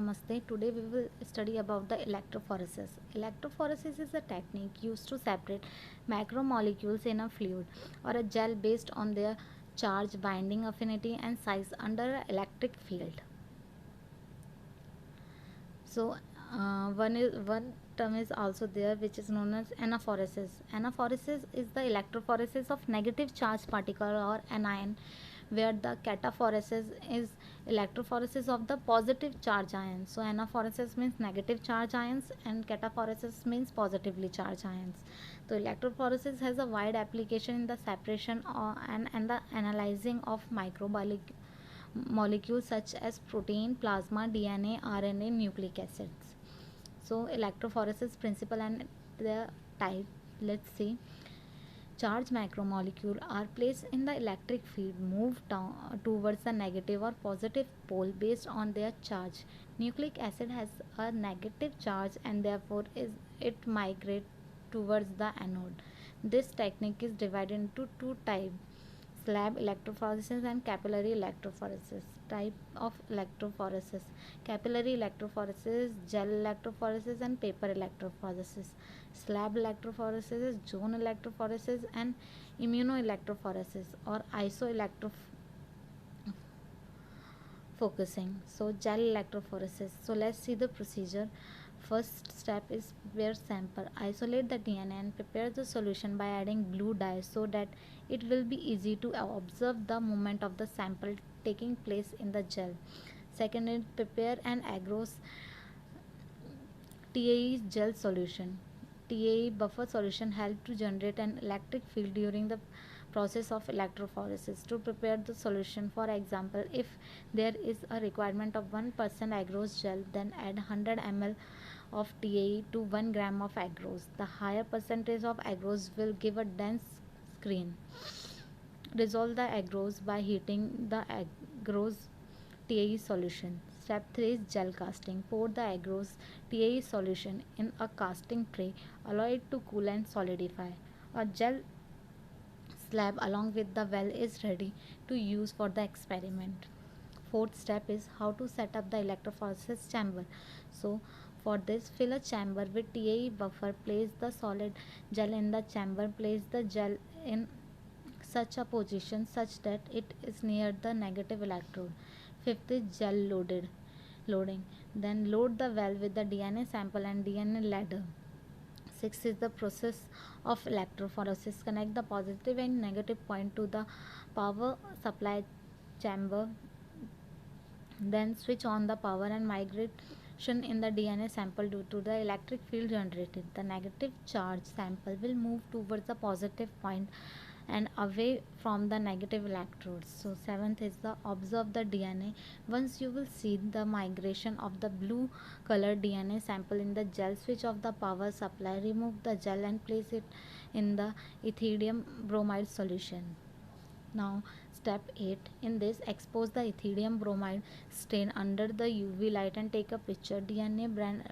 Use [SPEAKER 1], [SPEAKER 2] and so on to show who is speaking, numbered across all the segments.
[SPEAKER 1] Namaste. Today we will study about the electrophoresis. Electrophoresis is a technique used to separate macromolecules in a fluid or a gel based on their charge, binding affinity and size under an electric field. So one term is also there which is known as anaphoresis. Anaphoresis is the electrophoresis of negative charged particle or anion, where the cataphoresis is electrophoresis of the positive charge ions. So anaphoresis means negative charge ions and cataphoresis means positively charged ions. So electrophoresis has a wide application in the separation and the analyzing of microbiological molecules such as protein, plasma, DNA, RNA, nucleic acids. So electrophoresis principle and the type. Let's see. Charged macromolecule are placed in the electric field, moved down towards the negative or positive pole based on their charge. Nucleic acid has a negative charge and therefore it migrates towards the anode. This technique is divided into two types: slab electrophoresis and capillary electrophoresis. Type of electrophoresis: capillary electrophoresis, gel electrophoresis and paper electrophoresis. Slab electrophoresis is zone electrophoresis and immunoelectrophoresis or focusing. So gel electrophoresis. So let's see the procedure. First step is prepare sample. Isolate the DNA and prepare the solution by adding blue dye so that it will be easy to observe the movement of the sample taking place in the gel. Second is prepare an agarose TAE gel solution. TAE buffer solution help to generate an electric field during the process of electrophoresis. To prepare the solution, for example, if there is a requirement of 1% agarose gel, then add 100 ml of TAE to 1 gram of agarose. The higher percentage of agarose will give a dense screen. Dissolve the agarose by heating the agarose TAE solution. Step 3 is gel casting. Pour the agarose TAE solution in a casting tray. Allow it to cool and solidify. A gel slab along with the well is ready to use for the experiment. Fourth step is how to set up the electrophoresis chamber. So for this, fill a chamber with TAE buffer. Place the solid gel in the chamber. Place the gel in such a position such that it is near the negative electrode. Fifth is gel loading. Then load the well with the DNA sample and DNA ladder. Sixth is the process of electrophoresis. Connect the positive and negative point to the power supply chamber. Then switch on the power and migration in the DNA sample due to the electric field generated. The negative charge sample will move towards the positive point and away from the negative electrodes. So seventh is the observe the DNA. Once you will see the migration of the blue colored DNA sample in the gel, switch off the power supply, remove the gel and place it in the ethidium bromide solution. Now step 8, in this expose the ethidium bromide stain under the UV light and take a picture. DNA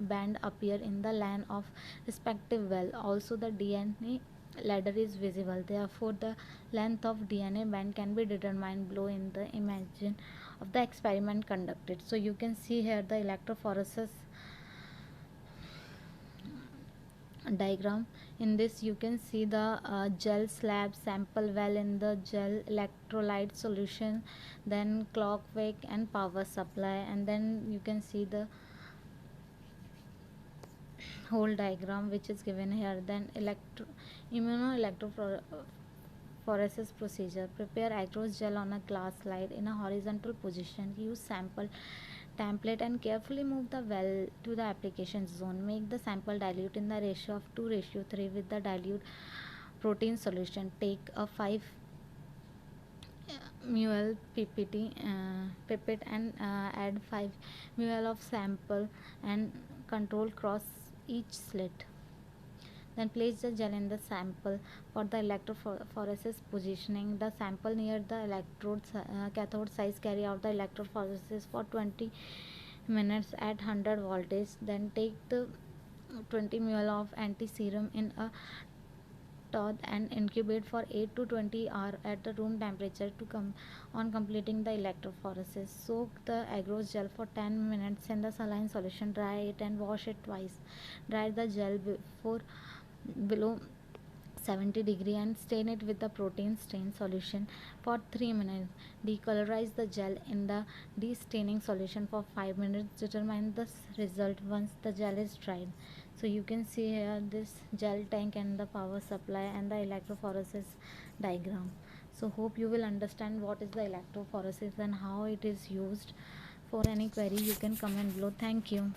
[SPEAKER 1] band appear in the line of respective well. Also the DNA ladder is visible, therefore the length of DNA band can be determined below in the image of the experiment conducted. So you can see here the electrophoresis diagram. In this you can see the gel slab sample well in the gel electrolyte solution, then clock wake and power supply, and then you can see the whole diagram which is given here. Then immunoelectrophoresis procedure: prepare agarose gel on a glass slide in a horizontal position. Use sample template and carefully move the well to the application zone. Make the sample dilute in the ratio of 2:3 with the dilute protein solution. Take a 5 ml pipette and add 5 ml of sample and control cross each slit. Then place the gel in the sample. For the electrophoresis positioning, the sample near the cathode size. Carry out the electrophoresis for 20 minutes at 100 voltage. Then take the 20 ml of anti-serum in a thaw and incubate for 8 to 20 hours at the room temperature to come on completing the electrophoresis. Soak the agarose gel for 10 minutes in the saline solution, dry it and wash it twice. Dry the gel before below 70 degree and stain it with the protein stain solution for 3 minutes. Decolorize the gel in the destaining solution for 5 minutes. Determine the result once the gel is dried. So you can see here this gel tank and the power supply and the electrophoresis diagram. So hope you will understand what is the electrophoresis and how it is used. For any query you can comment below. Thank you.